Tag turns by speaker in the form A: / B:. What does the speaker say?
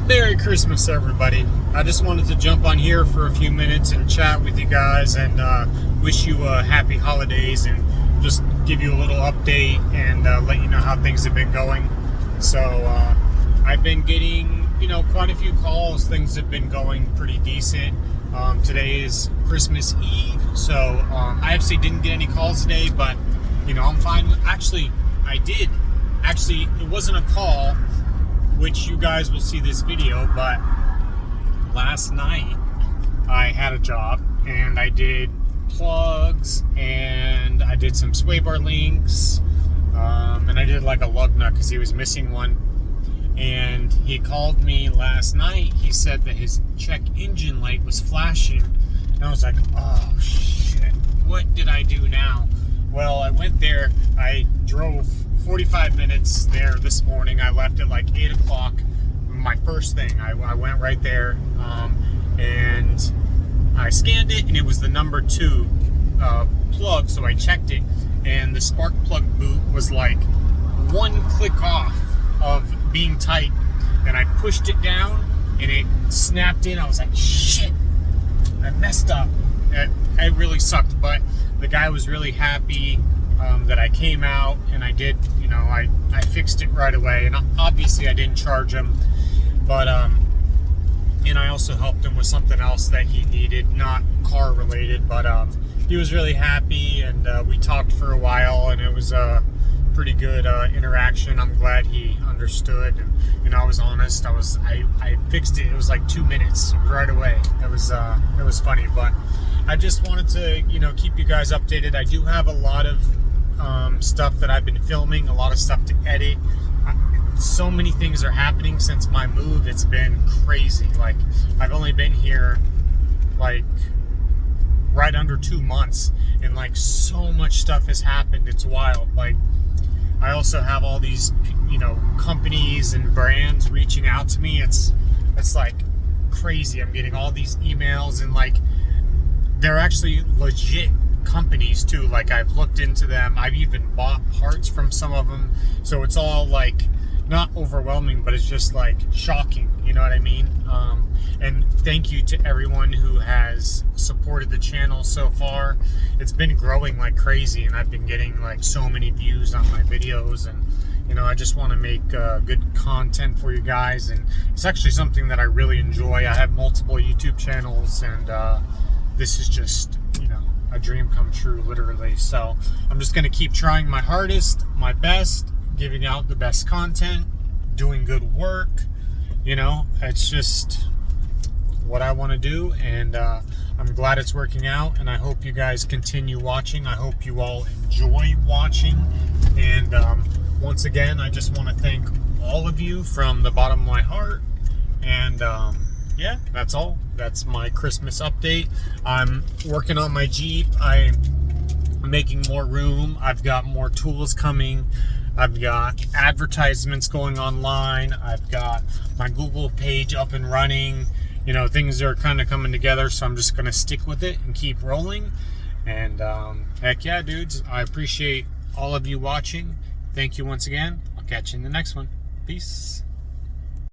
A: Merry Christmas, everybody. I just wanted to jump on here for a few minutes and chat with you guys and wish you happy holidays and just give you a little update and let you know how things have been going. So I've been getting, quite a few calls. Things have been going pretty decent. Today is Christmas Eve, so I actually didn't get any calls today, but I'm fine. Actually, I did. Actually, it wasn't a call, which you guys will see this video, but last night I had a job and I did plugs and I did some sway bar links, and I did like a lug nut because he was missing one. And he called me last night. He said that his check engine light was flashing, and I was like, oh shit, what did I do now? Well, I went there. I drove 45 minutes there this morning. I left at like 8 o'clock. My first thing, I went right there, and I scanned it, and it was the number 2 plug, so I checked it, and the spark plug boot was like one click off of being tight, and I pushed it down, and it snapped in. I was like, shit, I messed up. It really sucked, but the guy was really happy that I came out, and I did, I fixed it right away, and obviously I didn't charge him, but and I also helped him with something else that he needed, not car related, but he was really happy, and we talked for a while, and it was a pretty good interaction. I'm glad he understood, and I was honest. I fixed it. It was like 2 minutes right away. It was funny, but I just wanted to keep you guys updated. I do have a lot of stuff that I've been filming, a lot of stuff to edit. So many things are happening since my move. It's been crazy. Like, I've only been here like right under 2 months, and like so much stuff has happened. It's wild. Like, I also have all these companies and brands reaching out to me. It's like crazy. I'm getting all these emails, and like they're actually legit companies too. Like, I've looked into them. I've even bought parts from some of them. So it's all like not overwhelming, but it's just like shocking. You know what I mean? And thank you to everyone who has supported the channel so far. It's been growing like crazy, and I've been getting like so many views on my videos, and I just want to make good content for you guys, and it's actually something that I really enjoy. I have multiple YouTube channels, and this is just a dream come true, literally. So I'm just going to keep trying my hardest, my best, giving out the best content, doing good work. It's just what I want to do, and I'm glad it's working out, and I hope you guys continue watching. I hope you all enjoy watching, and once again, I just want to thank all of you from the bottom of my heart, and yeah, that's all. That's my Christmas update. I'm working on my Jeep. I'm making more room. I've got more tools coming. I've got advertisements going online. I've got my Google page up and running. Things are kind of coming together, so I'm just going to stick with it and keep rolling. And heck yeah, dudes. I appreciate all of you watching. Thank you once again. I'll catch you in the next one. Peace.